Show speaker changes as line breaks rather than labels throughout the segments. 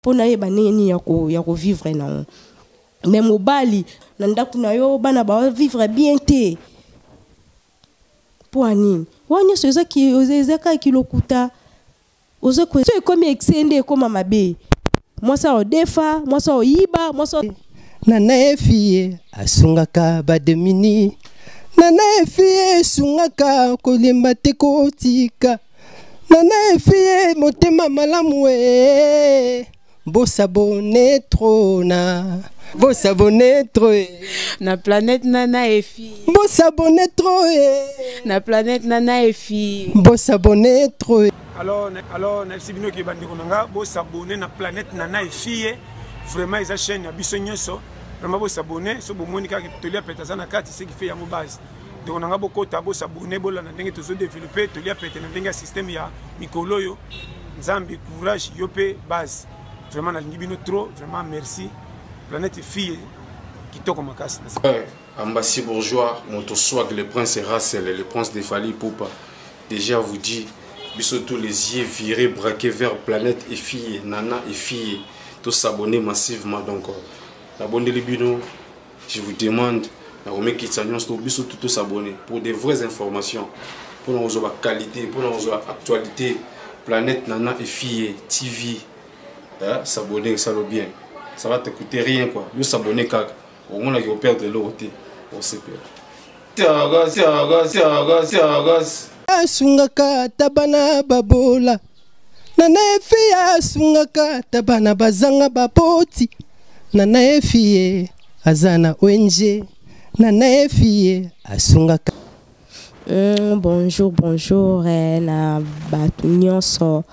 pour na yeba nini ya ko vivre na mais mobali na ndako na yo bana ba vivre bien te pour ani wanya soza ki ozezaka kilokuta ozeko so comme extender comme mabe moi ça o defa moi ça o yiba moi ça
nana efie asungaka bademini nana efie sungaka kolemba te kotika nana efie motema malamu bosabone trona bosabone trop
na planète nana efie
bosabone trop
na planète nana efie
bosabone trop
alors na sibino ki bandi konanga bosabone na planète nana efie vraiment isa chaîne ya biso nyonso vraiment bosabone so bomoni ka tolia peta na kati ce qui fait yango base donc on a beaucoup de tabou s'abonner bola na ndenge tozo développer tolia peta na ndenge système ya mikolo yo nzambi courage yope base vraiment na lingi bino trop vraiment merci planète fille qui toque ma casse.
Ambassi bourgeois, mon swag, le prince Rassel, le prince de Fali Poupa. Déjà vous dit, bisous tous les yeux virés, braqués vers planète et filles, nana et filles, tous s'abonner massivement. Donc, abonnez les binos, je vous demande, bisous tous s'abonner pour des vraies informations, pour nous avoir qualité, pour nous avoir actualité, planète, nana et filles, TV, s'abonner, ça va bien. Ça va te coûter rien quoi. Vous s'abonner car au moins là il va perdre de l'autre. On se perd.
Sungaka tabana babola. Nana efie sungaka tabana bazanga baboti. Nana efie azana ONG. Nana efie asungaka.
Bonjour na batunyoso.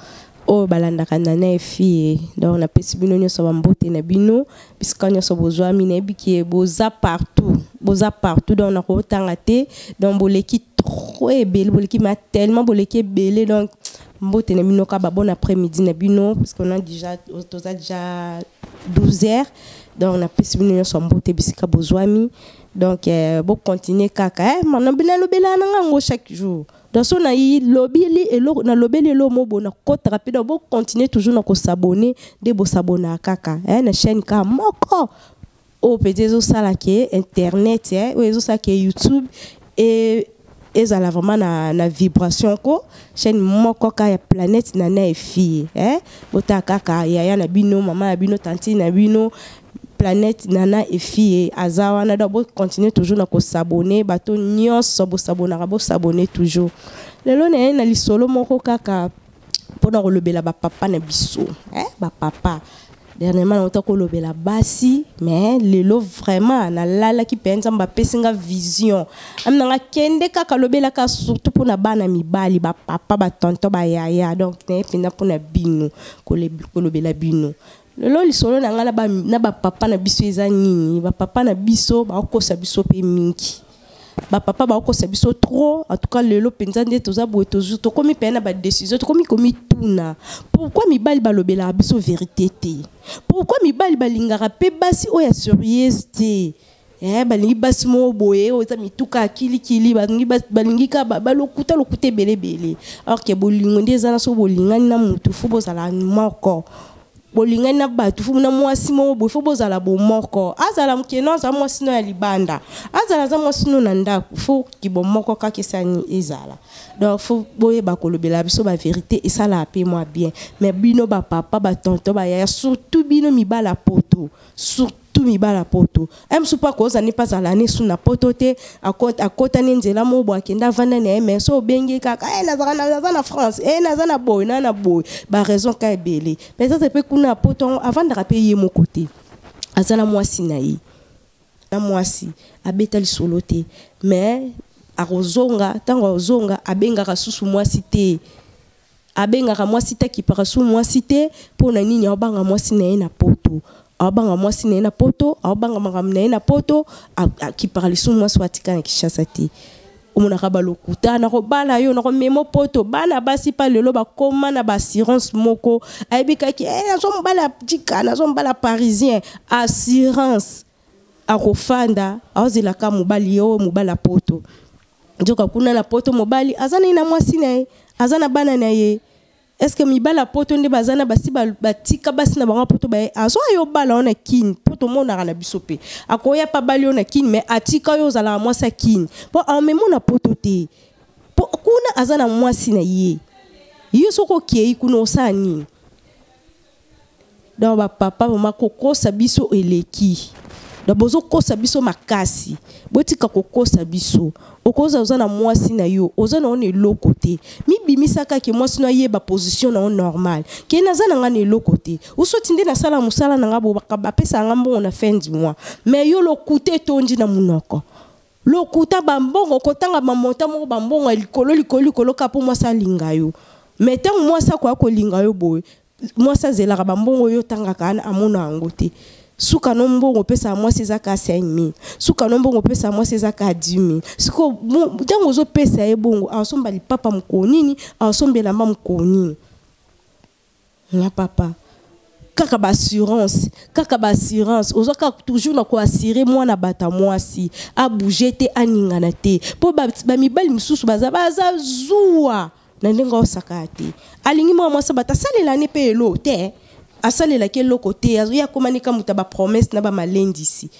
Oh balanda kanana fille donc na pesi bino nyo so bambote na bino bisika nyo so bozwa mina biki boza partout donc na ko tanga te donc boleki trop ebele boleki ma tellement boleki ebele donc mbote na bino ka ba bon après-midi na bino parce qu'on a déjà 12h donc na pesi bino nyo so mbote bisika bozwa mi donc bo continuer kaka mana bela lobela na ngo chaque jour. Dans son lobby na lobby lo mobo na côte rapide bo continuer toujours na ko s'abonner de bo s'abonner à kaka na chaîne ka moko o peut-être ça qui internet ou eso ça qui YouTube et ezala vraiment na vibration ko chaîne moko ka ya planète nana et fille bota kaka ya na bino mama na bino tanti na bino planète nana et fille azawa na do continuer toujours na ko s'abonner bato nyonso bo s'abonner toujours lelo na lisolo moko kaka pona ko lobela ba papa na biso ba papa dernièrement on ko lobela basi mais lelo vraiment na lala ki penza mba pesinga vision amna nga kende kaka lobela ka surtout pona bana mibali ba papa ba tonto ba yaya donc ne pina pona bino ko lobela bino lelo lisolo na ngala na ba papa na biso eza nini ba papa na biso ba kosa biso pe mingi ba papa ba kosa biso trop en tout cas lelo penza nde toza boye tozu to komi pena ba décision to komi tuna pourquoi mi bali ba lobela biso vérité te pourquoi mi bali balingara pe basi oya surprise te balingi basi mo boye oza mituka akili balingi ka balokuta belebele alors que bolingo nde eza na so bolingani na mutu fu bozala moko bolingani na batu fu na mwasi mo bo fu bozala bo moko azala mkeno za mwasi no ya libanda azala za mwasi no na ndako fu kibo moko ka kesani ezala donc fu boye bakolobela biso ba vérité et ça la paix moi bien mais bino ba papa ba tonto ba ya surtout bino mibala poto surtout mibala poto emsu pa koza ni pas ala ni suna poto te akota ni nzela mo bo akenda vanda na mais so bengi kaka naza na France naza na boy na boy ba raison ka ebele peut-être pe kuna poto avant de rappeler mon côté azana mwasi na yi na mwasi abeta lisolo te mais arozonga tango ozonga abenga susu mwasi te abenga mwasi te ki parasu mwasi te pona nini obanga mwasi na ye na poto abanga mwasi na poto abanga mangam na poto qui parle sous moi soit tika na Kinshasa te omona ka balokuta na ko bala yo na ko memo poto bana basi pa lelo ba koma na ba assurance moko ayebika ki nazo mbala tika nazo mbala parisien assurance akofanda azila ka mobali yo mobala poto njoka kuna na poto mobali azana ina mwasi na ye azana bana na ye est-ce que mibala poto nde bazana basi batika basi na bango poto ba azo yo bala on a kin poto mona na bisope akoya pa bali on a kin mais atika yo zala mwasi kin po en même na poto te po kuna azana mwasi na ye yo soko kiei kuna osani donc ba papa mama kokosa biso eleki da bozo kosa biso makasi botika kokosa biso okoza ozana mwasi na yo ozana on eloko te mi bimisaka ke mwasi na ye ba position na normal ke nazana ngana eloko te usoti nde na sala musala na ngabo bakapesa ngambo na fin du mois mais yo lokute tonji na munoko lokuta bambongo kotanga bamota mo bambongo likolo kapo mwasa linga yo mais tant mwasa kwa ko linga yo boy mwasa zela bambongo yo tanga kana amona angote suka nombongo pesa mwasi zaka 5000 suka nombongo pesa mwasi zaka 10000 siko tango zo pesa e bongo asomba li papa mkonini asombela mama mkonini na papa kaka ba assurance ozoka toujours na ko assurer mwana bata mwasi a bouger te aningana te po ba mibali misusu baza zuwa na ndenga osaka te alingi mwa mwasa bata salela ne pe elo te asalela ke loko te azoya komanika muta ba promesse na ba malendisi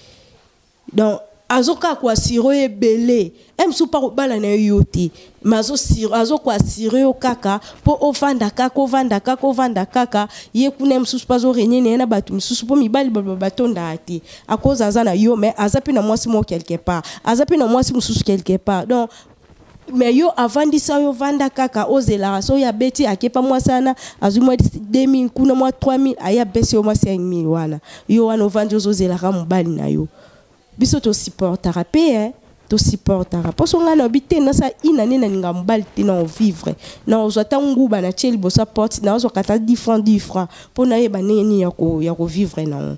donc azoka ko assurer belé emsu pa bala na yote mazo azo ko assurer kaka po ovanda kaka ye kuna msusu pazo renye na batu msusu po mibali batonda ate akoza azana yo mais azapi na mwasi mo quelque part azapi na mwasi msusu quelque part donc mais yo avandi sa yo vanda kaka ozela so ya beti akepa mwasana azumwa 2000 kuna mwa 3000 aya besi yo mwa 5000 wana yo wana ovandi ozela ka mobali na yo biso to supportera pe to supportera poso ngana obite na sa inane na ninga mobali te na vivre na ozata nguba na cheli bosa porte na ozo kata 10 francs pona ye baneni ya ko vivre na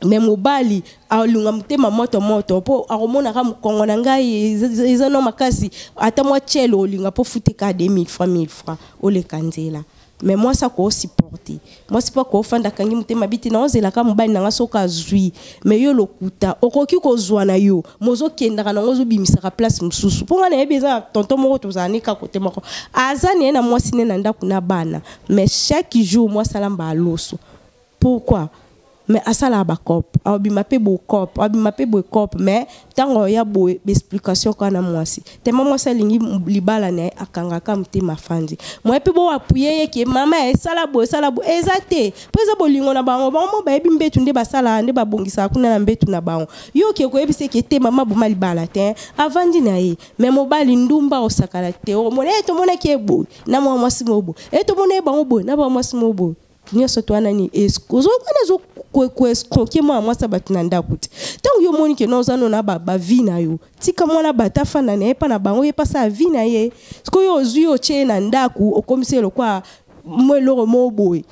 même mobali alunga mutema moto po aromona ka mukongo na ngai ezano makasi ata mwa chelo olinga po fute ka 2000 francs 1000 francs ole kanzela mais moi ça ko supporter moi c'est pas ko fanda kangi mutema biti na ozela ka mobali na ngasoka zui mais yo lokuta okoki ko zwa na yo mozo kenda na ngozo bimisa ka place mususu po ngana ebeza tonton moko tozani ka kote moko azani na moi sine na ndaku na bana mais chaque jour moi salamba aloso pourquoi mais asala ba cop abima pe bo cop mais tango ya bo explication kana mwasi te mama salingi libala ne akanga ka mtema fandi moi pe bo appuyer ke mama esala bo ezate pesa bolingo na bango ba ebi mbetu nde basala nde babongisa kuna na mbetu na bango yo ke ko ebise ke te mama bo malibala te avandi na ye mais mobali ndumba osakala te o mona to mona ke bo na mwasi mobo to mona bango bo na ba mwasi mobo nyoso to anani eskozo kana zo ko escroquer moi ça batinanda kuti tant yo moni ke nozano na ba vie na yo tika mwana batafa na ne pa na bango ye pasa vie na ye sko yo zui o che na ndaku okomiselo kwa mwelo moboy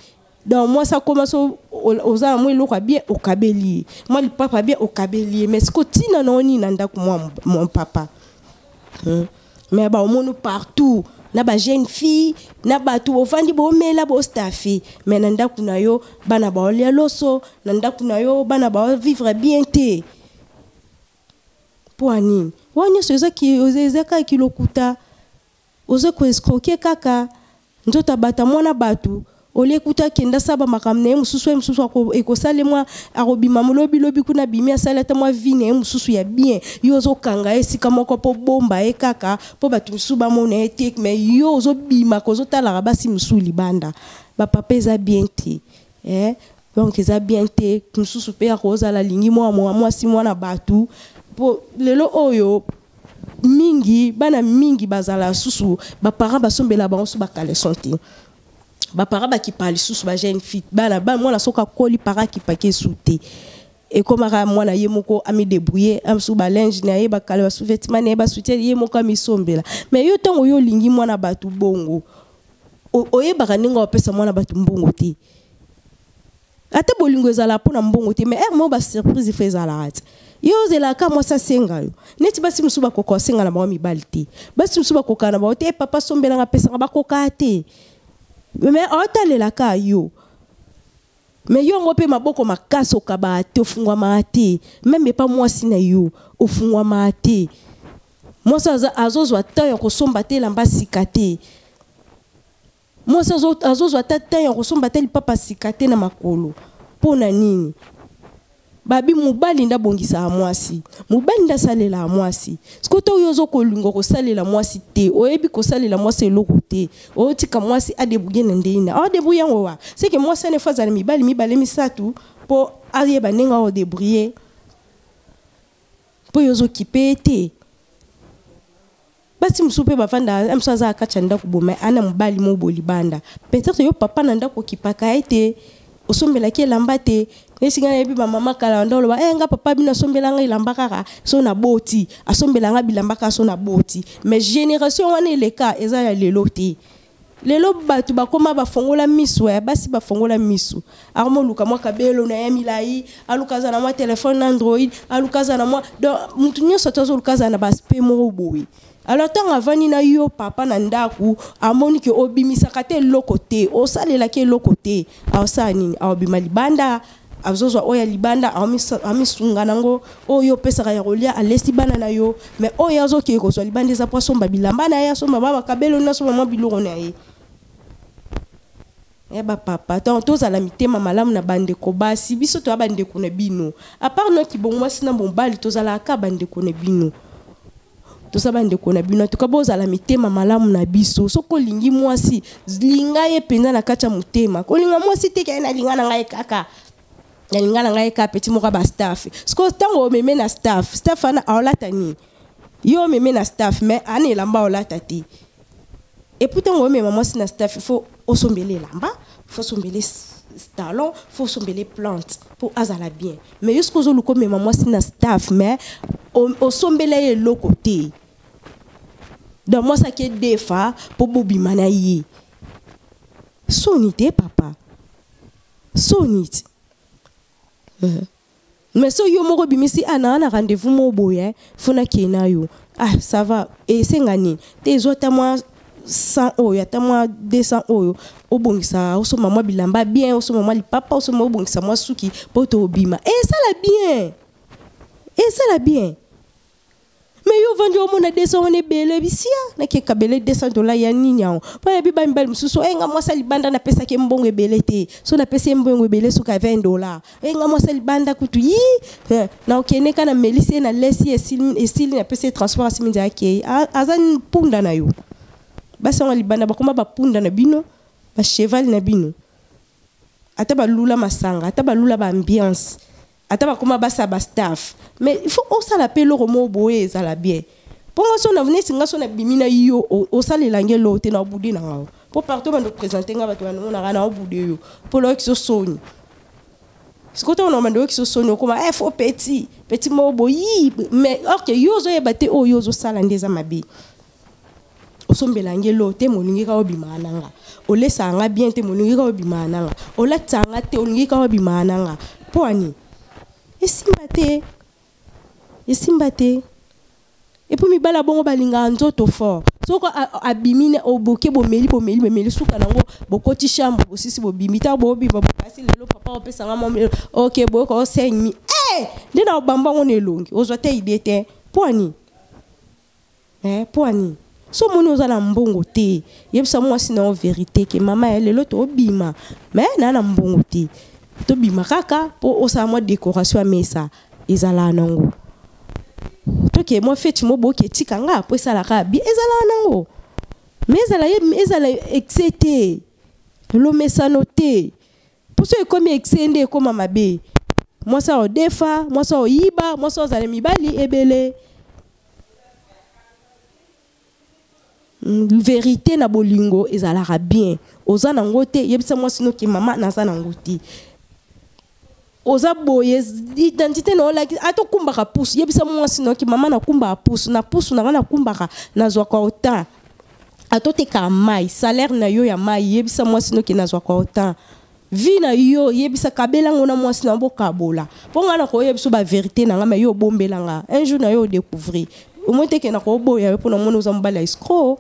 donc moi ça commence oza mwelo kwa bien okabeli moi le papa bien okabeli mais sko tina noni na ndaku moi mon papa mais ba omono partout na ba jeune fille na batu ofandi bo mela bo staffi mais nanda kuna yo bana ba olia loso nanda kuna yo bana ba vivre bien te poani wanya soza ki ozezaka kilokuta oze ko escroquer kaka nzota bata mwana batu ole kuta kenda saba makamne mususu ko ekosale mwa arobima lobi kuna bimia salata mwa vine mususu ya bien yo zo kanga esika moko po bomba kaka po batu musuba mona etek mais yo zo bima ko zo tala basi musuli banda ba papa eza bien te donc eza bien te mususu pe akoza la lingi mwa si mwana batu po lelo oyo bana mingi bazala susu ba para basombela bango su bakale santé ba para ba ki parle sous ba jeune fille bana ba mwana soka koli para ki pake souté et comme ara mwana ye moko ami débrouiller am sou ba linge na ye ba kala ba sous vêtement na ye ba soutien ye moko ami sombela mais yo tango yo lingi mwana batu bongo oye ba kaninga opesa mwana batu mbongo te ata bolingo ezala pona mbongo te mais mo ba surprise fezala ati yo zela ka mo sa senga yo neti basi musuba koko senga na ba mi balti basi musuba koka na ba te papa sombela nga pesa nga ba koka te mais otalela ka yo mais yo ngope maboko makaso kaba te ofungwa mate même pas mwasi na yo ofungwa mate mwasi azozwa ta yo kosomba te lamba sikate Moi azozwa tata ya kosomba teli papa sikate na makolo pona nini babi mobali nda bongisa mwasi mobali nda salela mwasi sikoto yozo kolingo ko salela mwasi te oyebi ko salela mwasi eloko te otika mwasi adebuye na ndina adebuye ngowa c'est que mwasi ne faza na mibali misatu po ayeba nenga o débrouiller po yozo kipete basi msupe bafanda amsaza akacha nda kuboma ana mobali moboli banda peut-être yo papa nanda ko kipaka ete osombela ke lambate nesinga yebi ba mama kala ndolo ba nga papa bina sombela nga ilamba kaka so na boti asombela nga bilamba kaka so na boti mais génération wana eleka eza ya lelo te lelo batu bakoma bafongola misu ya basi bafongola misu armo luka mwa kabelo na yamilai alukaza na mwa téléphone Android alukaza na mwa donc mutu nyoso tozo lukaza na baspe mo boyi. Alors tant avani na yo papa na ndaku amoni ke obimisaka te lokote osalela ke lokote awsa nini awbima libanda azozwa oya libanda amisunga nango oyo pesa ya rolia alesi bana na yo mais oyo azoke ko so libanda za poisson babilamba na ya somba baba kabelo na somba biloko na ye ba papa tant tozala mitema malamu na bande ko basi biso to bande ko na bino à part no ki bon mwasi na bombali tozala ka bande ko na bino tosaba ndeko na bino tukaboza la mitema malamu na biso soko lingi mwasi linga ye penza na kacha mutema ko linga mwasi te kana linga na ngai kaka ya linga na ngai ka petit moka ba staff soko tango meme na staff ana aolata ni yo meme na staff mais ane lamba olata ti et pourtant ngo meme mwasi na staff il faut osombele lamba faut sombele talon faut sombele plante pour azala bien mais jusqu'au zo luko meme mwasi na staff mais osombele le côté donc moi ça qui est defa pour bobi manayi sonité papa sonite mais so yo moko bimisi ana rendez-vous mo boye fona kena yo ça va et c'est ngani tes autres moi 100 oyo ata moi 200 oyo obongisa osoma moi bilamba bien osoma moi lipapa osoma obongisa moi suki poto obima et ça la bien mais yo vandi omo na 200 on ebele bisia na ke kabele $200 ya ninyao pa ya biba mbali msuso nga mwasa libanda na pesa ke mbongo ebele te so na pesa mbongo ebele so ka $20 nga mwasa libanda kutu yi na okeneka na melisi na lesi esili na pesa transport asiminza yake azan punda na yo basi on libanda bakoma ba punda na bino ba cheval na bino ata ba lula masanga ata ba lula ba ambiance ata bakoma basa ba staff mais il faut osa la pelo romo boye za la bien ponga so na venir singa so na bimina yo osa le langelo te na obudi na ngao pour partout bando présenter nga batu bano na na obudi yo pour lo ki so soni sikoto on mando ki so soni koma faut petit mo boyi mais ok yo zo yebate o yo zo sala ndeza mabe osombela ngelo te moningi ka obima nanga olesa nga bien te moningi ka obima nanga olatanga te oningi ka obima nanga poani esimbate et puis mi bala bongo balinga nzoto fort soko abimine oboke bomeli suka nango bokoti chambre bosisi bobimita bobima bokasi lelo papa opesa nga OK boko 5000 ndina obamba ngone elongi ozwa te idée te poani poani so moni ozala mbongo te yebisa mwasi na vérité ke mama lelo to obima mais na mbongo te to bima kaka po osa mo décoration mesa ezala nango to ke mo feti mo boke tikanga po esala ka bi ezala nango mais ezala excité lo mesa noté po so ekomi excité koma mabe mo sa o defa mo sa o yiba mo sa ozala mibali ebele vérité na bolingo ezala bien oza nango te yebisa mo sino ki mama naza nango te oza boye identité no la ato kumbaka pousse yebisa mwasi no ki mama na kumba pousse na kumbaka na zwa kwa autant ato te ka mai salaire na yo ya mai yebisa mwasi no ki na zwa kwa autant vie na yo yebisa kabela ngona mwasi na boka bola ponga na ko yebisa ba vérité na ngama yo bombela nga un jour na yo découvrir au moins te ke na ko boya pour na mona oza mbala escroc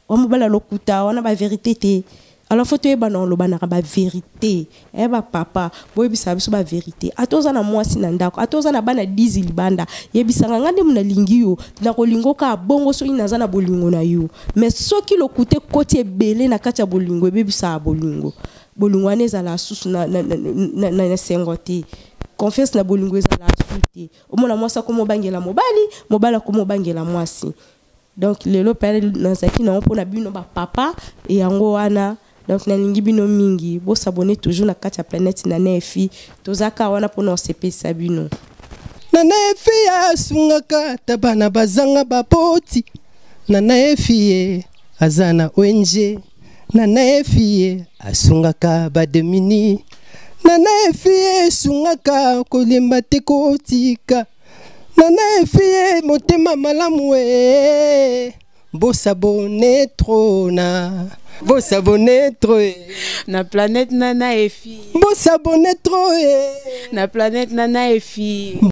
wa mbala lokuta wana ba vérité te alors faut te ba non lo ba na ba vérité ba papa boy bisa biso ba vérité atoza na mwasi na ndako atoza na bana 10 libanda yebisanga ngande muna lingi yo na kolingo ka bongo so inaza na bolingo na yo mais soki lokute koti ebele na kati ya bolingo ebebisa bolingo bolingwane za la susu na sengote confiance na bolingo za la suite omona mwasa ko mobangela mobala ko mobangela mwasi donc lelo père nazaki na mpona bino ba papa et yango wana donc na lingi bino mingi bo s'abonner toujours na kati ya planète na nefi tozaka wana pona osepesa bino
na nefi ya sungaka tabana bazanga bapoti na nefi azana ONG na nefi asungaka bademini na nefi sungaka kolemba te kotika na nefi motema malamu bosabone trop bosabone trop
na planète nana efi
bosabone trop
na planète nana efi